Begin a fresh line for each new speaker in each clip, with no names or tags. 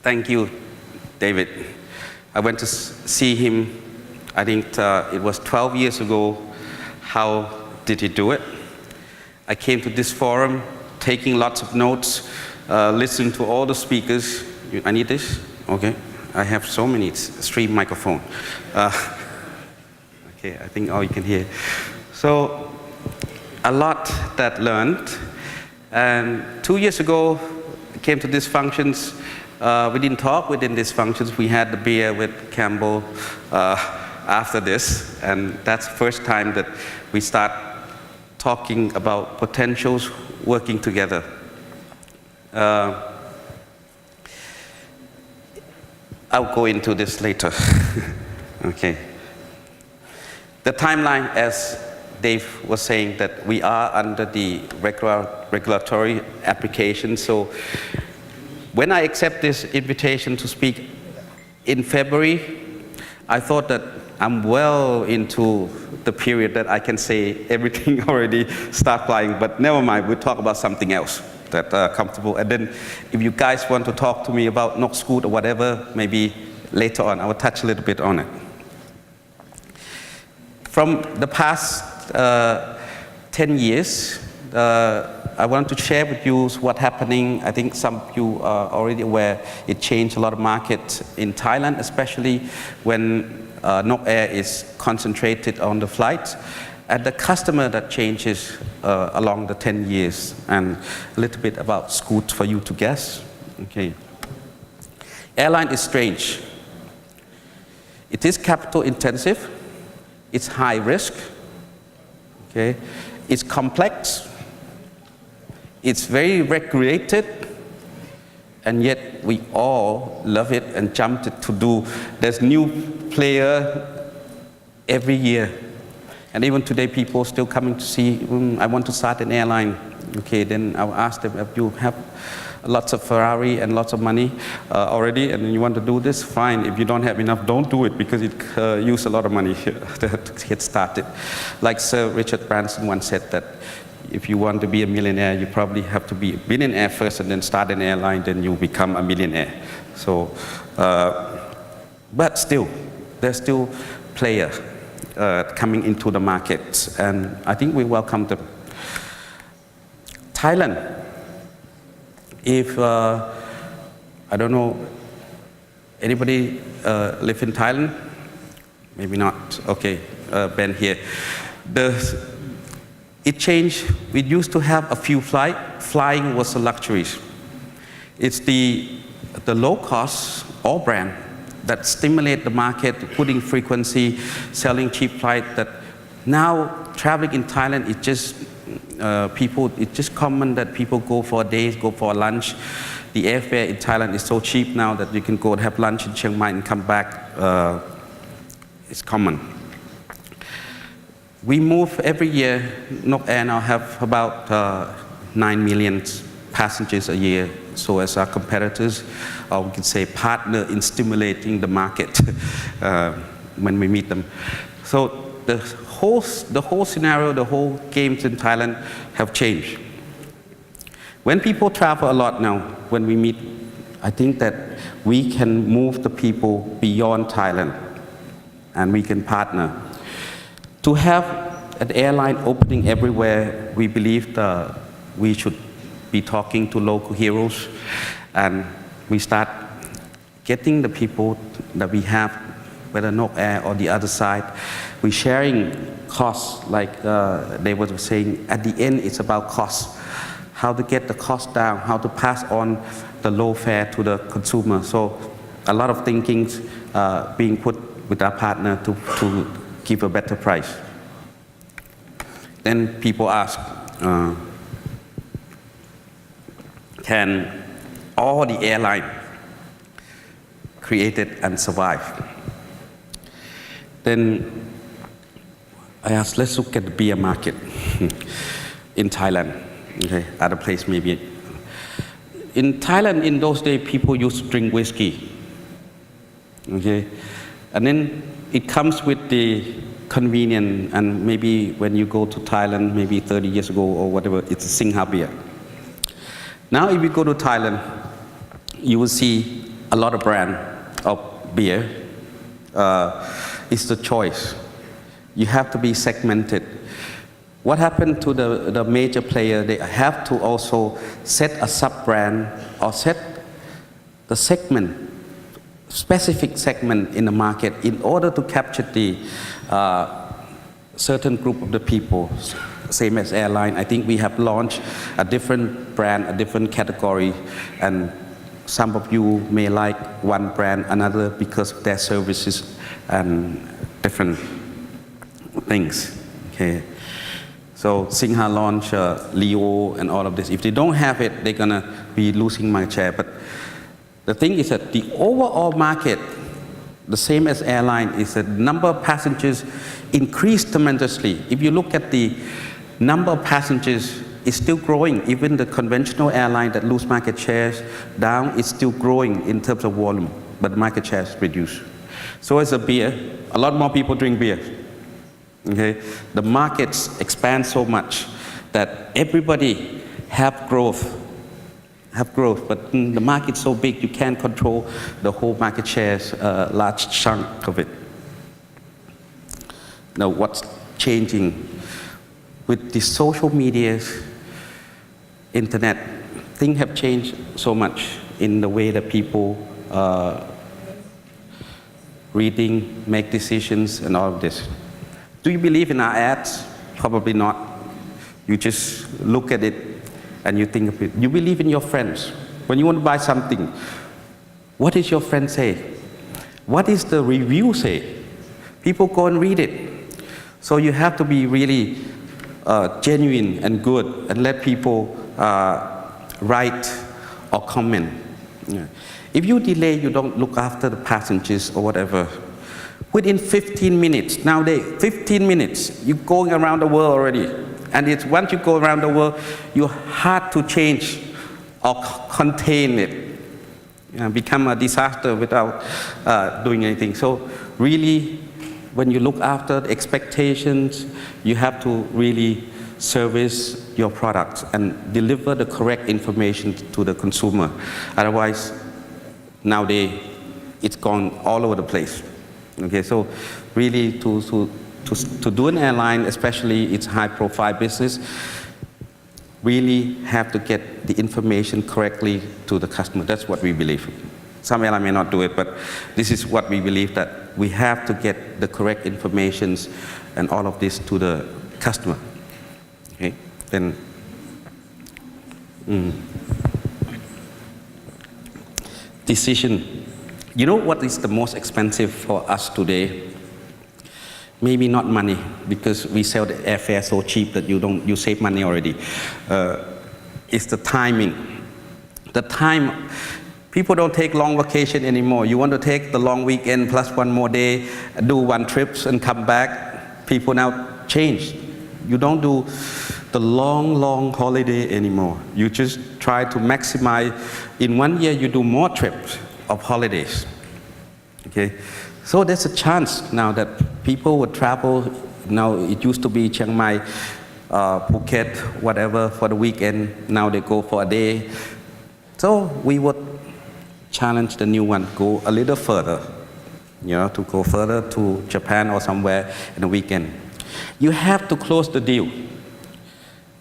Thank you, David. I went to see him, I think it was 12 years ago. How did he do it? I came to this forum, taking lots of notes, listening to all the speakers. I need this? Okay. I have so many. It's a stream microphone. Okay, I think all you can hear. So, a lot that learned. And 2 years ago, I came to these functions. We didn't talk within these functions. We had the beer with Campbell after this. And that's the first time that we start talking about potentials working together. I'll go into this later. Okay. The timeline, as Dave was saying, that we are under the regulatory application. So when I accept this invitation to speak in February, I thought that I'm well into the period that I can say everything already start flying, but never mind, we'll talk about something else that comfortable. And then if you guys want to talk to me about NokScoot or whatever, maybe later on, I will touch a little bit on it. From the past 10 years, I want to share with you what's happening. I think some of you are already aware it changed a lot of markets in Thailand, especially when Nok Air is concentrated on the flights. And the customer that changes along the 10 years, and a little bit about Scoot for you to guess. Okay. Airline is strange. It is capital intensive. It's high risk. Okay. It's complex. It's very regulated. And yet we all love it and jumped it to do. There's new player every year. And even today, people still coming to see, I want to start an airline. Okay, then I'll ask them, if you have lots of Ferrari and lots of money already, and you want to do this, fine. If you don't have enough, don't do it, because it uses a lot of money to get started. Like Sir Richard Branson once said that if you want to be a millionaire, you probably have to be a billionaire first and then start an airline, then you become a millionaire. So, but still, there's still players coming into the market, and I think we welcome them. Thailand, if, I don't know, anybody live in Thailand? Maybe not, okay, Ben here. It changed. We used to have a few flights. Flying was a luxury. It's the low cost, all brand, that stimulate the market, putting frequency, selling cheap flight. That now traveling in Thailand, it's just it's just common that people go for a day, go for a lunch. The airfare in Thailand is so cheap now that you can go and have lunch in Chiang Mai and come back. It's common. We move every year. Nok Air now have about 9 million passengers a year. So as our competitors, or we can say partner in stimulating the market when we meet them. So the whole scenario, the whole games in Thailand have changed. When people travel a lot now, when we meet, I think that we can move the people beyond Thailand, and we can partner. To have an airline opening everywhere, we believe that we should be talking to local heroes, and we start getting the people that we have, whether Nok Air or the other side. We're sharing costs, like they were saying, at the end it's about cost. How to get the cost down, how to pass on the low fare to the consumer. So a lot of thinking being put with our partner to give a better price. Then people ask, can all the airline created and survive? Then I asked, let's look at the beer market in Thailand. Okay, other place maybe. In Thailand, in those days, people used to drink whiskey. Okay, and then it comes with the convenience, and maybe when you go to Thailand, maybe 30 years ago or whatever, it's a Singha beer. Now if you go to Thailand, you will see a lot of brand of beer. It's the choice. You have to be segmented. What happened to the major player? They have to also set a sub-brand or set the segment, specific segment in the market in order to capture the certain group of the people. Same as airline, I think we have launched a different brand, a different category, and some of you may like one brand, another because of their services and different things. Okay. So Singha launched Leo and all of this. If they don't have it, they're gonna be losing market share. But the thing is that the overall market, the same as airline, is that the number of passengers increased tremendously. If you look at the number of passengers, is still growing. Even the conventional airline that lose market shares down is still growing in terms of volume, but market shares reduce. So as a beer, a lot more people drink beer. Okay, the markets expand so much that everybody have growth, but the market's so big you can't control the whole market shares, large chunk of it. Now, what's changing with the social medias, internet? Things have changed so much in the way that people reading, make decisions, and all of this. Do you believe in our ads? Probably not. You just look at it and you think of it. You believe in your friends. When you want to buy something, what does your friend say? What is the review say? People go and read it. So you have to be really genuine and good and let people write or comment. Yeah. If you delay, you don't look after the passengers or whatever, within 15 minutes, nowadays, 15 minutes, you're going around the world already. And it's once you go around the world, you're hard to change or contain it. Become a disaster without doing anything. So really, when you look after the expectations, you have to really service your products and deliver the correct information to the consumer. Otherwise, nowadays, it's gone all over the place. Okay, so really to do an airline, especially it's high-profile business, really have to get the information correctly to the customer. That's what we believe. Some airlines may not do it, but this is what we believe, that we have to get the correct information and all of this to the customer. Okay, then decision. You know what is the most expensive for us today? Maybe not money, because we sell the airfare so cheap that you save money already. It's the timing. The time. People don't take long vacation anymore. You want to take the long weekend plus one more day, do one trip and come back. People now change. You don't do the long holiday anymore. You just try to maximize. In 1 year, you do more trips of holidays. Okay, so there's a chance now that people would travel. Now it used to be Chiang Mai, Phuket, whatever for the weekend. Now they go for a day. So we would challenge the new one, go a little further, to go further to Japan or somewhere in the weekend. You have to close the deal.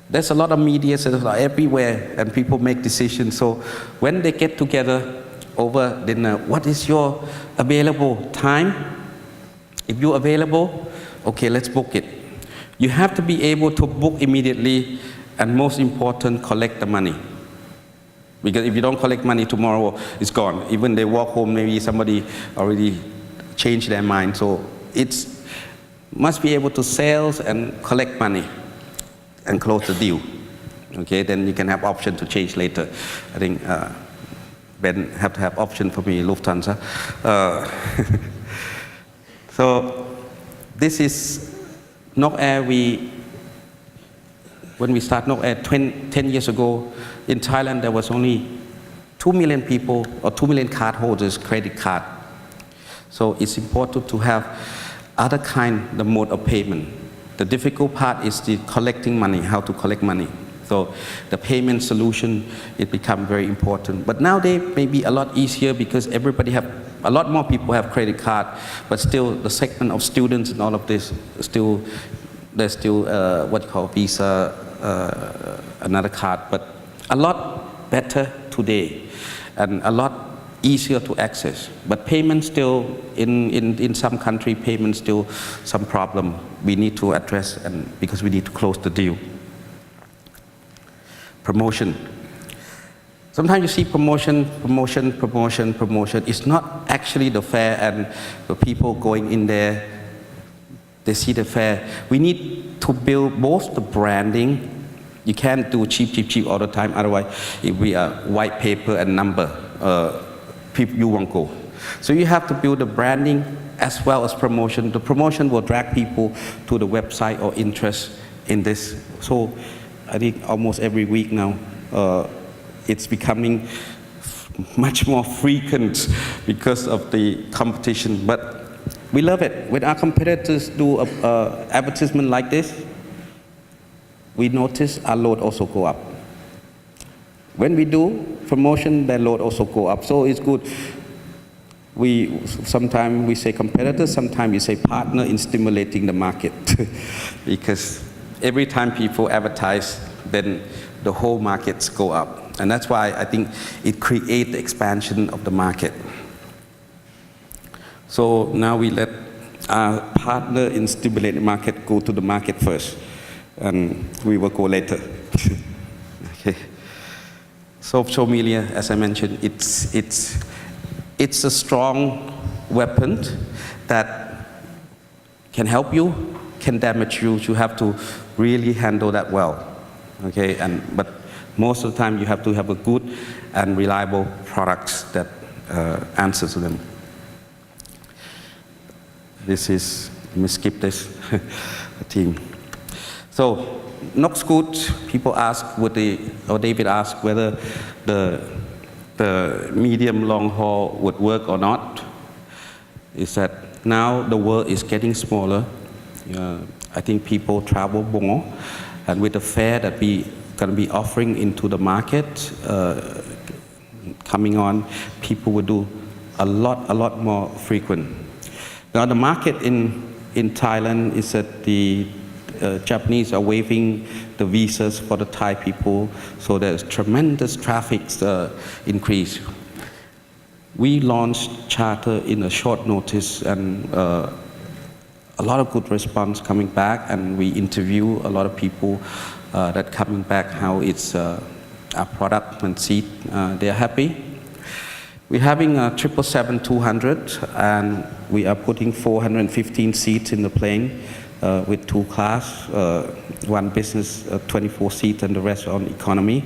There's a lot of media everywhere and people make decisions. So when they get together over dinner, what is your available time? If you're available, okay, let's book it. You have to be able to book immediately, and most important, collect the money. Because if you don't collect money tomorrow, it's gone. Even they walk home, maybe somebody already changed their mind. So it's must be able to sell and collect money and close the deal. Okay, then you can have option to change later. I think Ben have to have option for me, Lufthansa. So this is NokAir. When we start NokAir 10 years ago, in Thailand there was only 2 million people or 2 million card holders, credit card. So it's important to have other kind, the mode of payment. The difficult part is the collecting money, how to collect money So the payment solution, it become very important. But nowadays, maybe a lot easier because a lot more people have credit card, but still the segment of students and all of this, there's still what you call Visa, another card, but a lot better today and a lot easier to access. But payment still, in some country, payment still some problem we need to address, and because we need to close the deal. Promotion. Sometimes you see promotion. It's not actually the fair, and the people going in there, they see the fair. We need to build both the branding. You can't do cheap all the time, otherwise it will be a white paper and number. You won't go. So you have to build the branding as well as promotion. The promotion will drag people to the website or interest in this. So I think almost every week now, it's becoming much more frequent because of the competition. But we love it. When our competitors do an advertisement like this, we notice our load also go up. When we do promotion, their load also go up. So it's good. Sometimes we say competitors, sometimes we say partner in stimulating the market. Because every time people advertise, then the whole markets go up. And that's why I think it creates the expansion of the market. So now we let our partner in stimulating the market go to the market first. And we will go later. Okay. Social media, as I mentioned, it's a strong weapon that can help you, can damage you. You have to really handle that well. Okay, but most of the time you have to have a good and reliable products that answer to them. Let me skip this team. So NokScoot, people ask, David asked whether the medium long haul would work or not. Is that now the world is getting smaller. I think people travel more, and with the fare that we going to be offering into the market coming on, people will do a lot more frequent. Now the market in Thailand is that the Japanese are waiving the visas for the Thai people, so there's tremendous traffic increase. We launched charter in a short notice, and a lot of good response coming back, and we interview a lot of people that coming back how it's our product and seat. They are happy. We're having a 777-200, and we are putting 415 seats in the plane. With two class, one business, 24 seats, and the rest on economy.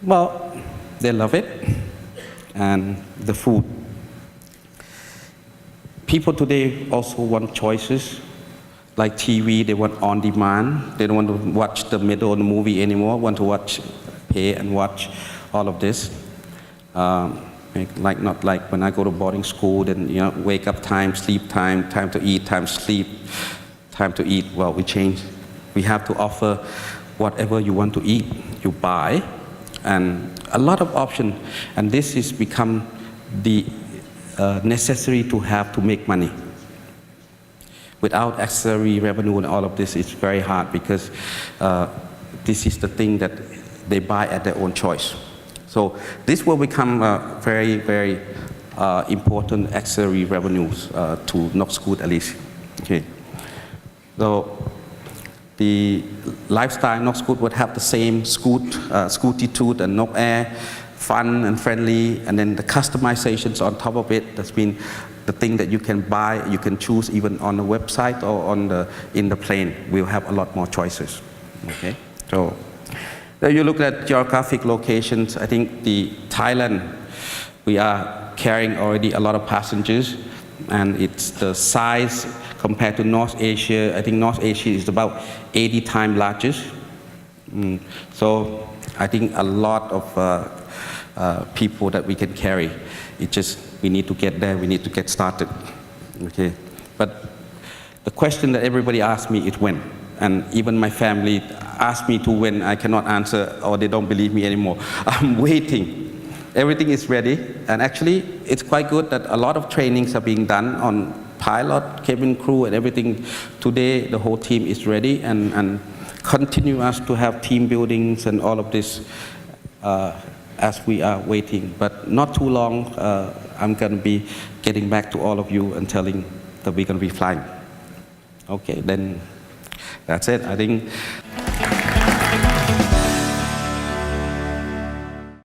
Well, they love it, and the food. People today also want choices, like TV. They want on demand. They don't want to watch the middle of the movie anymore. Want to pay and watch all of this. Not like when I go to boarding school, then wake up time, sleep time, time to eat, time sleep, time to eat. Well, we change. We have to offer whatever you want to eat, you buy, and a lot of options. And this has become the necessary to have to make money. Without ancillary revenue and all of this, it's very hard because this is the thing that they buy at their own choice. So this will become very important auxiliary revenues to NokScoot at least. Okay. So the lifestyle NokScoot would have the same Scootitude and Nok Air, fun and friendly, and then the customizations on top of it. That's been the thing that you can buy, you can choose even on the website or in the plane. We'll have a lot more choices. Okay. So. Then you look at geographic locations. I think the Thailand, we are carrying already a lot of passengers, and it's the size compared to North Asia. I think North Asia is about 80 times largest. So I think a lot of people that we can carry. It just, we need to get there, we need to get started. Okay. But the question that everybody asks me is when. and even my family ask me to when I cannot answer or they don't believe me anymore. I'm waiting. Everything is ready, and actually it's quite good that a lot of trainings are being done on pilot, cabin crew, and everything. Today the whole team is ready, and continue us to have team buildings and all of this as we are waiting. But not too long, I'm going to be getting back to all of you and telling that we're going to be flying. Okay, then that's it. I think